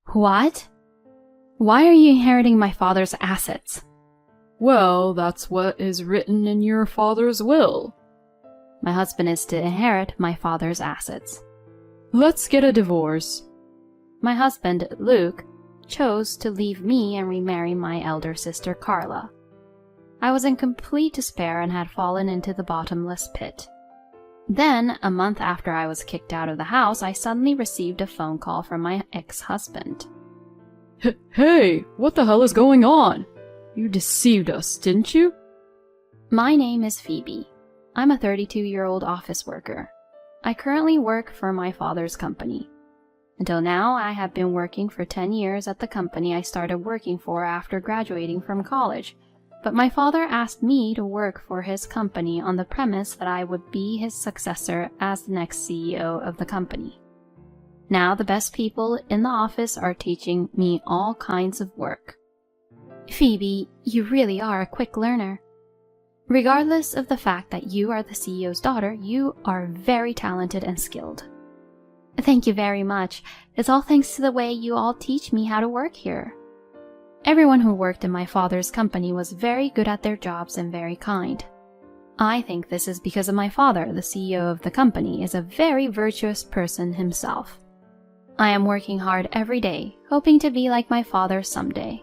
What? Why are you inheriting my father's assets? Well, that's what is written in your father's will. My husband is to inherit my father's assets. Let's get a divorce. My husband, Luke, chose to leave me and remarry my elder sister, Carla. I was in complete despair and had fallen into the bottomless pit. Then, a month after I was kicked out of the house, I suddenly received a phone call from my ex-husband. Hey, what the hell is going on? You deceived us, didn't you? My name is Phoebe. I'm a 32-year-old office worker. I currently work for my father's company. Until now, I have been working for 10 years at the company I started working for after graduating from college. But my father asked me to work for his company on the premise that I would be his successor as the next CEO of the company. Now the best people in the office are teaching me all kinds of work. Phoebe, you really are a quick learner. Regardless of the fact that you are the CEO's daughter, you are very talented and skilled. Thank you very much. It's all thanks to the way you all teach me how to work here. Everyone who worked in my father's company was very good at their jobs and very kind. I think this is because of my father, the CEO of the company, is a very virtuous person himself. I am working hard every day, hoping to be like my father someday.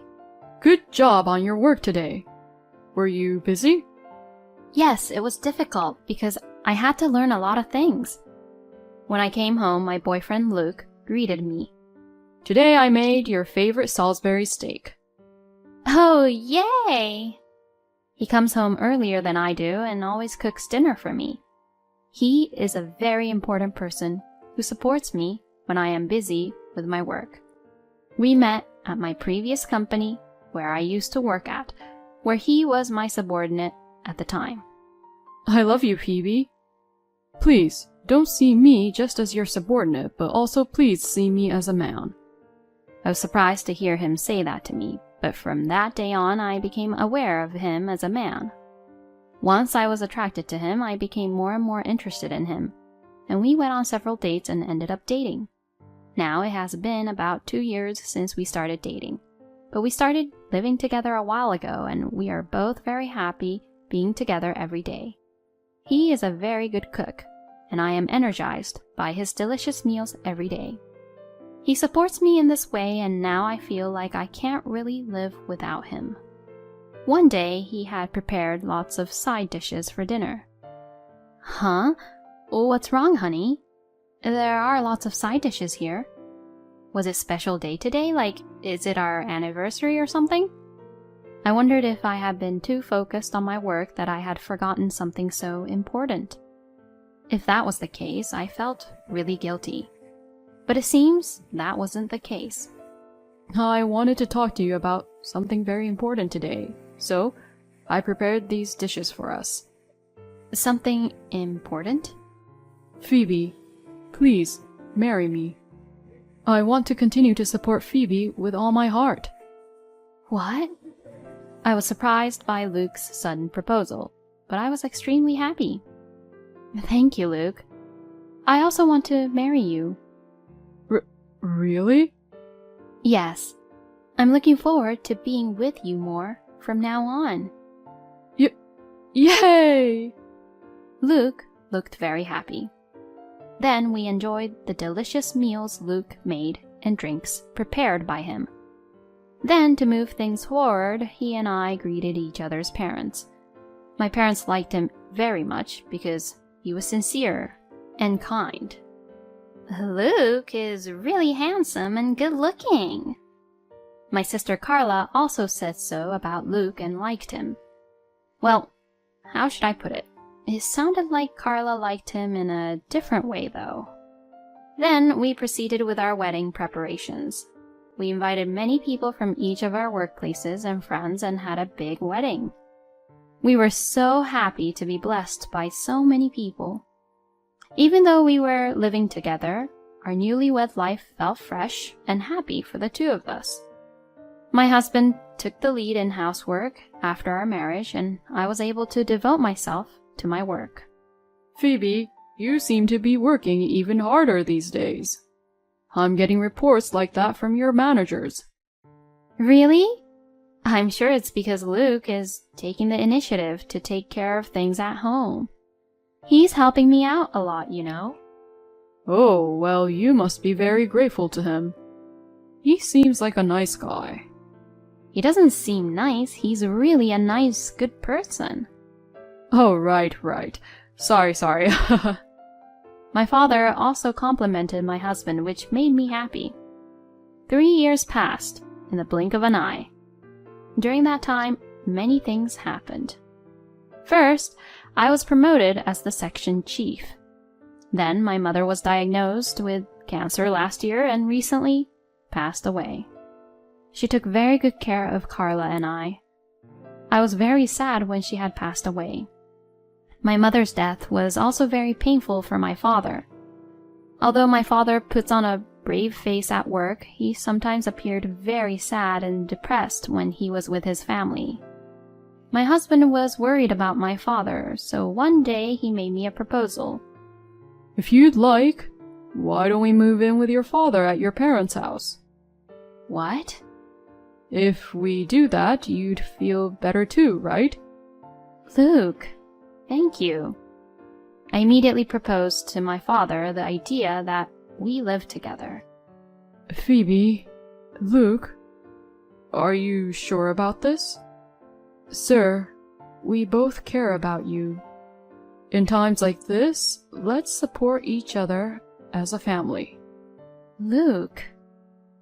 Good job on your work today. Were you busy? Yes, it was difficult because I had to learn a lot of things. When I came home, my boyfriend Luke greeted me. Today I made your favorite Salisbury steak. Oh, yay! He comes home earlier than I do and always cooks dinner for me. He is a very important person who supports me when I am busy with my work. We met at my previous company where I used to work at, where he was my subordinate at the time. I love you, Phoebe. Please, don't see me just as your subordinate, but also please see me as a man. I was surprised to hear him say that to me, but from that day on I became aware of him as a man. Once I was attracted to him, I became more and more interested in him, and we went on several dates and ended up dating. Now it has been about 2 years since we started dating, but we started living together a while ago and we are both very happy being together every day. He is a very good cook, and I am energized by his delicious meals every day. He supports me in this way, and now I feel like I can't really live without him. One day, he had prepared lots of side dishes for dinner. Huh? What's wrong, honey? There are lots of side dishes here. Was it special day today? Like, is it our anniversary or something? I wondered if I had been too focused on my work that I had forgotten something so important. If that was the case, I felt really guilty. But it seems that wasn't the case. I wanted to talk to you about something very important today, so I prepared these dishes for us. Something important? Phoebe, please marry me. I want to continue to support Phoebe with all my heart. What? I was surprised by Luke's sudden proposal, but I was extremely happy. Thank you, Luke. I also want to marry you. Really? Yes. I'm looking forward to being with you more from now on. Yay! Luke looked very happy. Then we enjoyed the delicious meals Luke made and drinks prepared by him. Then, to move things forward, he and I greeted each other's parents. My parents liked him very much because he was sincere and kind. Luke is really handsome and good-looking. My sister Carla also said so about Luke and liked him. Well, how should I put it? It sounded like Carla liked him in a different way, though. Then we proceeded with our wedding preparations. We invited many people from each of our workplaces and friends and had a big wedding. We were so happy to be blessed by so many people. Even though we were living together, our newlywed life felt fresh and happy for the two of us. My husband took the lead in housework after our marriage, and I was able to devote myself to my work. Phoebe, you seem to be working even harder these days. I'm getting reports like that from your managers. Really? I'm sure it's because Luke is taking the initiative to take care of things at home. He's helping me out a lot, you know. Oh, well, you must be very grateful to him. He seems like a nice guy. He doesn't seem nice. He's really a nice, good person. Oh, right. Sorry. My father also complimented my husband, which made me happy. 3 years passed in the blink of an eye. During that time, many things happened. First, I was promoted as the section chief. Then my mother was diagnosed with cancer last year and recently passed away. She took very good care of Carla and I. I was very sad when she had passed away. My mother's death was also very painful for my father. Although my father puts on a brave face at work, he sometimes appeared very sad and depressed when he was with his family. My husband was worried about my father, so one day he made me a proposal. If you'd like, why don't we move in with your father at your parents' house? What? If we do that, you'd feel better too, right? Luke, thank you. I immediately proposed to my father the idea that we live together. Phoebe, Luke, are you sure about this? Sir, we both care about you. In times like this, let's support each other as a family. Luke,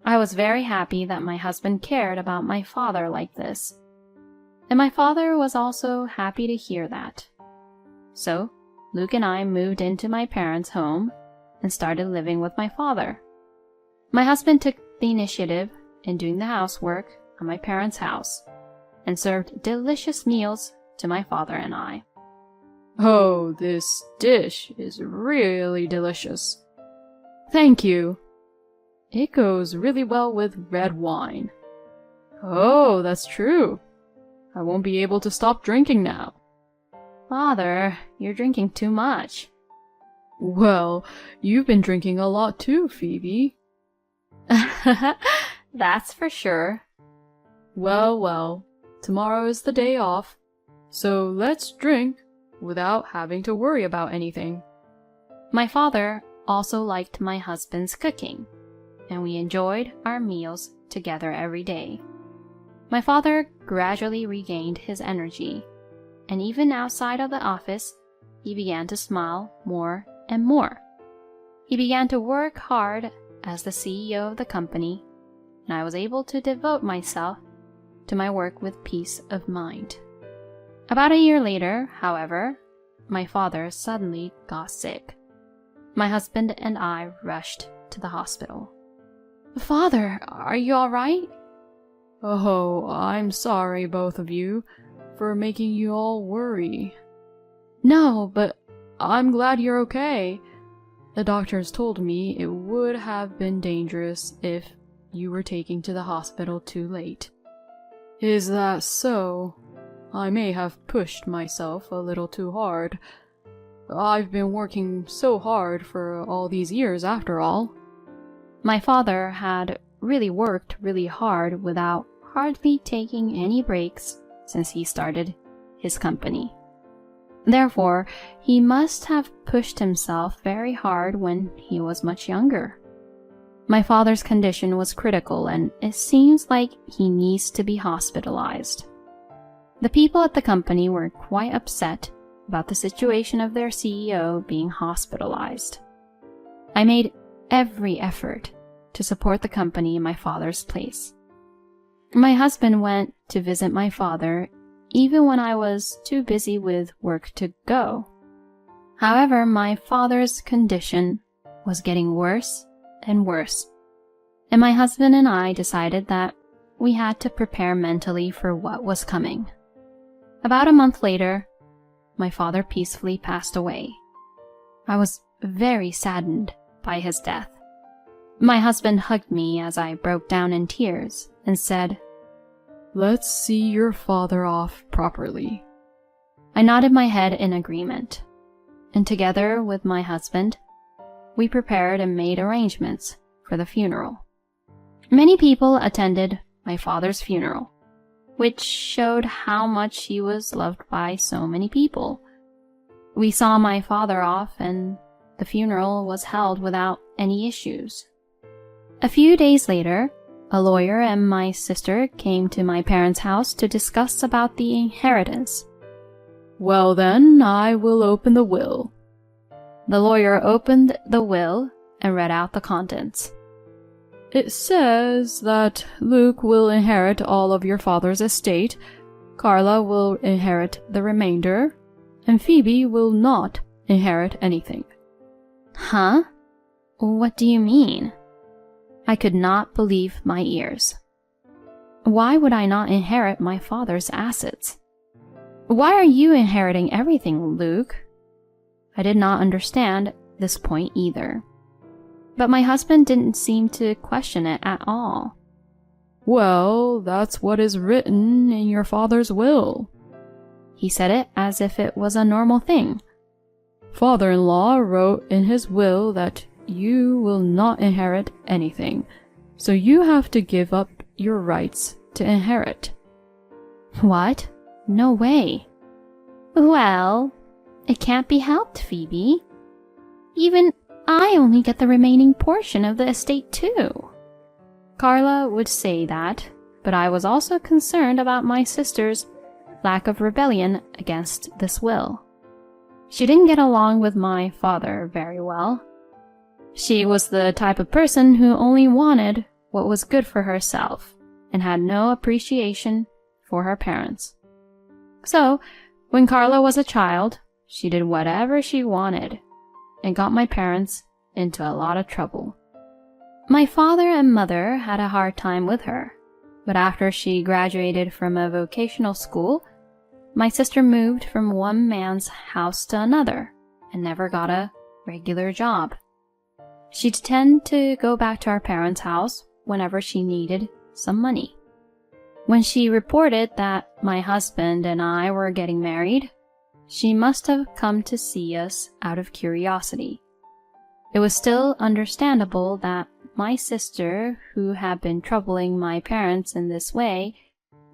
I was very happy that my husband cared about my father like this. And my father was also happy to hear that. So, Luke and I moved into my parents' home and started living with my father. My husband took the initiative in doing the housework at my parents' house and served delicious meals to my father and I. Oh, this dish is really delicious. Thank you. It goes really well with red wine. Oh, that's true. I won't be able to stop drinking now. Father, you're drinking too much. Well, you've been drinking a lot too, Phoebe. That's for sure. Well, tomorrow is the day off, so let's drink without having to worry about anything. My father also liked my husband's cooking, and we enjoyed our meals together every day. My father gradually regained his energy, and even outside of the office, he began to smile more and more. He began to work hard as the CEO of the company, and I was able to devote myself to my work with peace of mind. About a year later, however, my father suddenly got sick. My husband and I rushed to the hospital. Father, are you all right? Oh, I'm sorry, both of you, for making you all worry. No, but I'm glad you're okay. The doctors told me it would have been dangerous if you were taken to the hospital too late. Is that so? I may have pushed myself a little too hard. I've been working so hard for all these years after all. My father had really worked really hard without hardly taking any breaks since he started his company. Therefore, he must have pushed himself very hard when he was much younger. My father's condition was critical, and it seems like he needs to be hospitalized. The people at the company were quite upset about the situation of their CEO being hospitalized. I made every effort to support the company in my father's place. My husband went to visit my father even when I was too busy with work to go. However, my father's condition was getting worse and worse, and my husband and I decided that we had to prepare mentally for what was coming. About a month later, my father peacefully passed away. I was very saddened by his death. My husband hugged me as I broke down in tears and said, "Let's see your father off properly." I nodded my head in agreement, and together with my husband, we prepared and made arrangements for the funeral. Many people attended my father's funeral, which showed how much he was loved by so many people. We saw my father off, and the funeral was held without any issues. A few days later, a lawyer and my sister came to my parents' house to discuss about the inheritance. Well then, I will open the will. The lawyer opened the will and read out the contents. It says that Luke will inherit all of your father's estate, Carla will inherit the remainder, and Phoebe will not inherit anything. Huh? What do you mean? I could not believe my ears. Why would I not inherit my father's assets? Why are you inheriting everything, Luke? I did not understand this point either. But my husband didn't seem to question it at all. Well, that's what is written in your father's will. He said it as if it was a normal thing. Father-in-law wrote in his will that you will not inherit anything, so you have to give up your rights to inherit. What? No way. Well, it can't be helped, Phoebe. Even I only get the remaining portion of the estate too. Carla would say that, but I was also concerned about my sister's lack of rebellion against this will. She didn't get along with my father very well. She was the type of person who only wanted what was good for herself and had no appreciation for her parents. So, when Carla was a child, she did whatever she wanted and got my parents into a lot of trouble. My father and mother had a hard time with her, but after she graduated from a vocational school, my sister moved from one man's house to another and never got a regular job. She'd tend to go back to our parents' house whenever she needed some money. When she reported that my husband and I were getting married, she must have come to see us out of curiosity. It was still understandable that my sister, who had been troubling my parents in this way,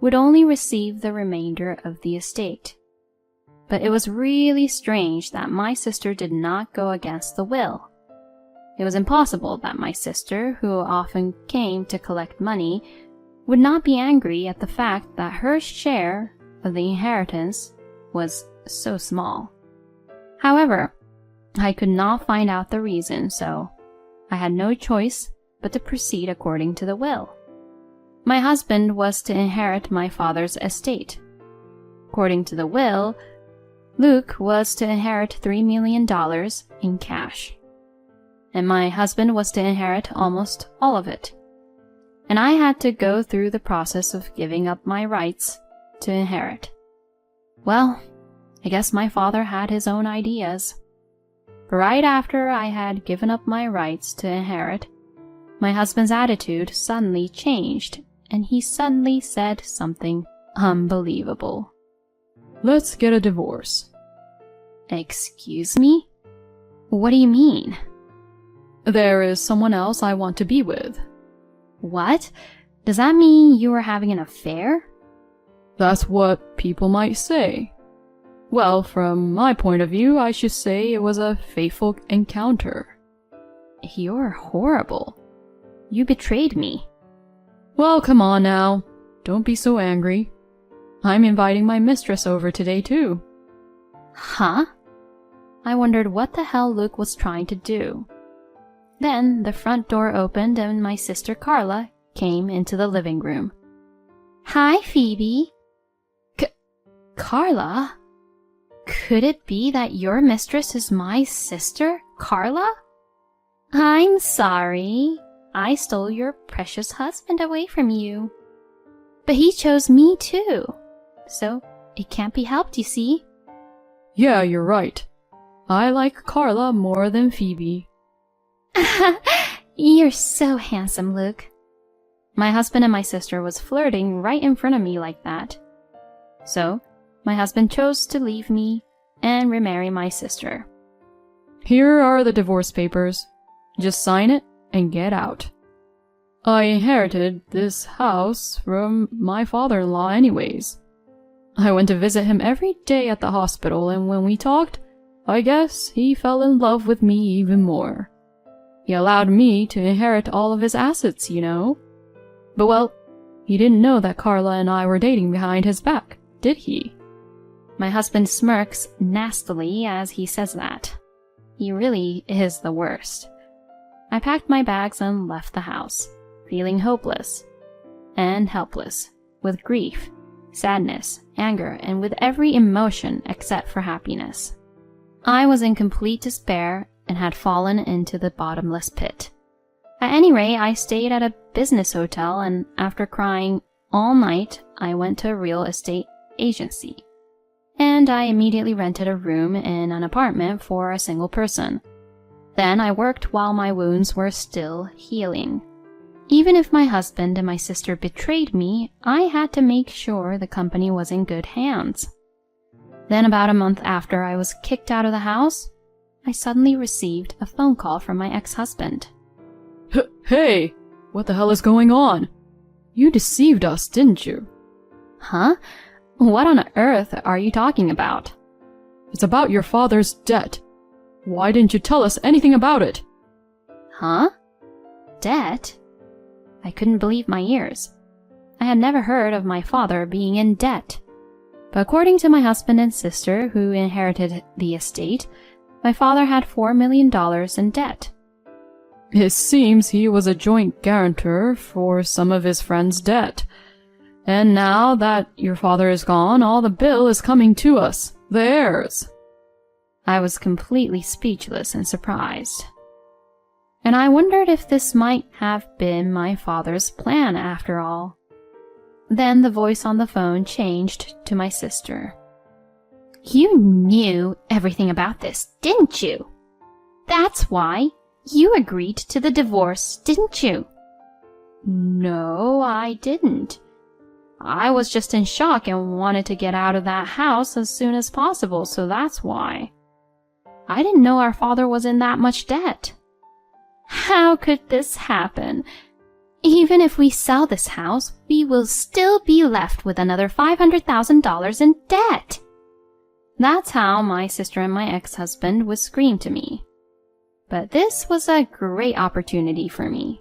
would only receive the remainder of the estate. But it was really strange that my sister did not go against the will. It was impossible that my sister, who often came to collect money, would not be angry at the fact that her share of the inheritance was so small. However, I could not find out the reason, so I had no choice but to proceed according to the will. My husband was to inherit my father's estate. According to the will, Luke was to inherit $3 million in cash, and my husband was to inherit almost all of it. And I had to go through the process of giving up my rights to inherit. Well, I guess my father had his own ideas. But right after I had given up my rights to inherit, my husband's attitude suddenly changed, and he suddenly said something unbelievable. Let's get a divorce. Excuse me? What do you mean? There is someone else I want to be with. What? Does that mean you were having an affair? That's what people might say. Well, from my point of view, I should say it was a fateful encounter. You're horrible. You betrayed me. Well, come on now. Don't be so angry. I'm inviting my mistress over today, too. Huh? I wondered what the hell Luke was trying to do. Then the front door opened and my sister Carla came into the living room. Hi, Phoebe. Carla? Could it be that your mistress is my sister, Carla? I'm sorry. I stole your precious husband away from you. But he chose me too. So it can't be helped, you see. Yeah, you're right. I like Carla more than Phoebe. You're so handsome, Luke. My husband and my sister was flirting right in front of me like that. So, my husband chose to leave me and remarry my sister. Here are the divorce papers. Just sign it and get out. I inherited this house from my father-in-law anyways. I went to visit him every day at the hospital, and when we talked, I guess he fell in love with me even more. He allowed me to inherit all of his assets, you know. But well, he didn't know that Carla and I were dating behind his back, did he? My husband smirks nastily as he says that. He really is the worst. I packed my bags and left the house, feeling hopeless and helpless, with grief, sadness, anger, and with every emotion except for happiness. I was in complete despair and had fallen into the bottomless pit. At any rate, I stayed at a business hotel, and after crying all night, I went to a real estate agency. And I immediately rented a room in an apartment for a single person. Then I worked while my wounds were still healing. Even if my husband and my sister betrayed me, I had to make sure the company was in good hands. Then about a month after I was kicked out of the house, I suddenly received a phone call from my ex-husband. Hey, what the hell is going on? You deceived us, didn't you? Huh? What on earth are you talking about? It's about your father's debt. Why didn't you tell us anything about it? Huh? Debt? I couldn't believe my ears. I had never heard of my father being in debt. But according to my husband and sister, who inherited the estate, my father had $4 million in debt. It seems he was a joint guarantor for some of his friends' debt. And now that your father is gone, all the bill is coming to us, the heirs. I was completely speechless and surprised. And I wondered if this might have been my father's plan after all. Then the voice on the phone changed to my sister. You knew everything about this, didn't you? That's why you agreed to the divorce, didn't you? No, I didn't. I was just in shock and wanted to get out of that house as soon as possible, so that's why. I didn't know our father was in that much debt. How could this happen? Even if we sell this house, we will still be left with another $500,000 in debt. That's how my sister and my ex-husband would scream to me. But this was a great opportunity for me.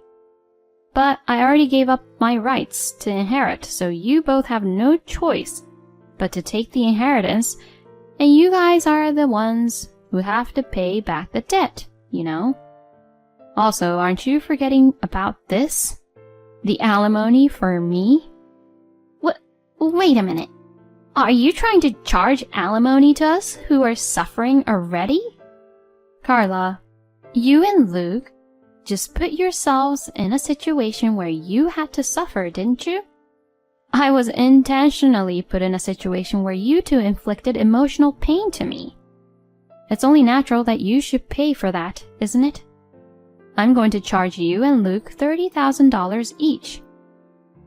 But I already gave up my rights to inherit, so you both have no choice but to take the inheritance, and you guys are the ones who have to pay back the debt, you know? Also, aren't you forgetting about this? The alimony for me? Wait a minute. Are you trying to charge alimony to us who are suffering already? Carla, you and Luke just put yourselves in a situation where you had to suffer, didn't you? I was intentionally put in a situation where you two inflicted emotional pain to me. It's only natural that you should pay for that, isn't it? I'm going to charge you and Luke $30,000 each.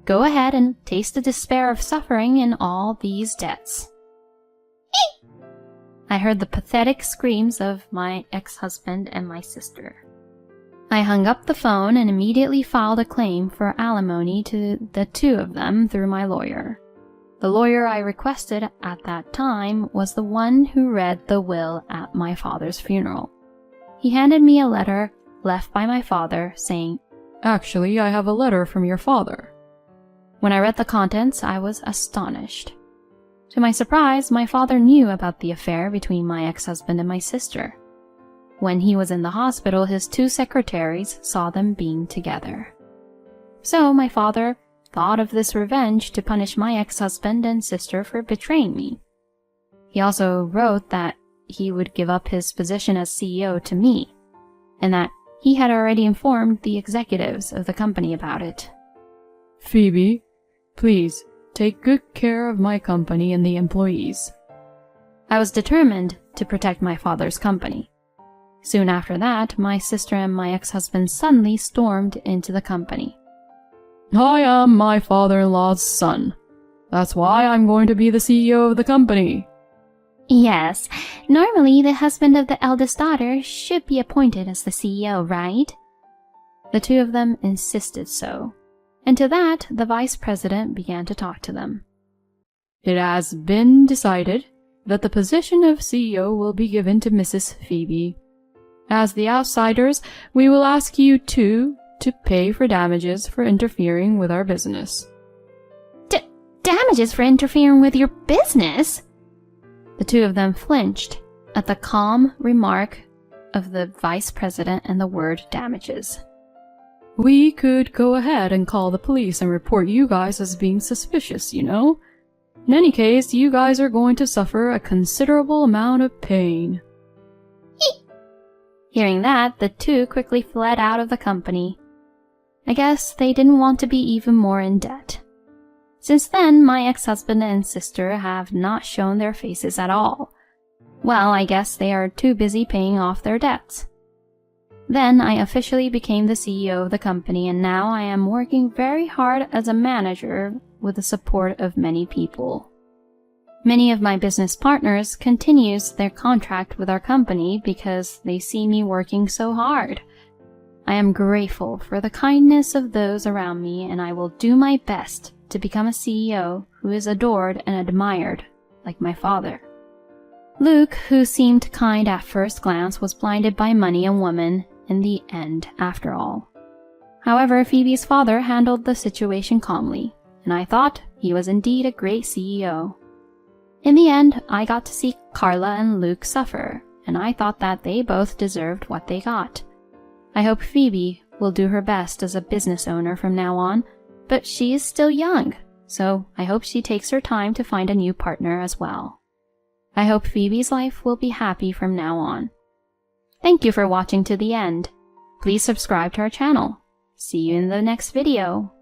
Go ahead and taste the despair of suffering in all these debts. I heard the pathetic screams of my ex-husband and my sister. I hung up the phone and immediately filed a claim for alimony to the two of them through my lawyer. The lawyer I requested at that time was the one who read the will at my father's funeral. He handed me a letter left by my father saying, Actually, I have a letter from your father. When I read the contents, I was astonished. To my surprise, my father knew about the affair between my ex-husband and my sister. When he was in the hospital, his two secretaries saw them being together. So my father thought of this revenge to punish my ex-husband and sister for betraying me. He also wrote that he would give up his position as CEO to me, and that he had already informed the executives of the company about it. Phoebe, please take good care of my company and the employees. I was determined to protect my father's company. Soon after that, my sister and my ex-husband suddenly stormed into the company. I am my father-in-law's son. That's why I'm going to be the CEO of the company. Yes, normally the husband of the eldest daughter should be appointed as the CEO, right? The two of them insisted so, and to that the vice president began to talk to them. It has been decided that the position of CEO will be given to Mrs. Phoebe. As the outsiders, we will ask you two to pay for damages for interfering with our business. Damages for interfering with your business? The two of them flinched at the calm remark of the vice president and the word damages. We could go ahead and call the police and report you guys as being suspicious, you know. In any case, you guys are going to suffer a considerable amount of pain. Hearing that, the two quickly fled out of the company. I guess they didn't want to be even more in debt. Since then, my ex-husband and sister have not shown their faces at all. Well, I guess they are too busy paying off their debts. Then I officially became the CEO of the company, and now I am working very hard as a manager with the support of many people. Many of my business partners continues their contract with our company because they see me working so hard. I am grateful for the kindness of those around me, and I will do my best to become a CEO who is adored and admired like my father. Luke, who seemed kind at first glance, was blinded by money and women in the end after all. However, Phoebe's father handled the situation calmly, and I thought he was indeed a great CEO. In the end, I got to see Carla and Luke suffer, and I thought that they both deserved what they got. I hope Phoebe will do her best as a business owner from now on, but she is still young, so I hope she takes her time to find a new partner as well. I hope Phoebe's life will be happy from now on. Thank you for watching to the end. Please subscribe to our channel. See you in the next video.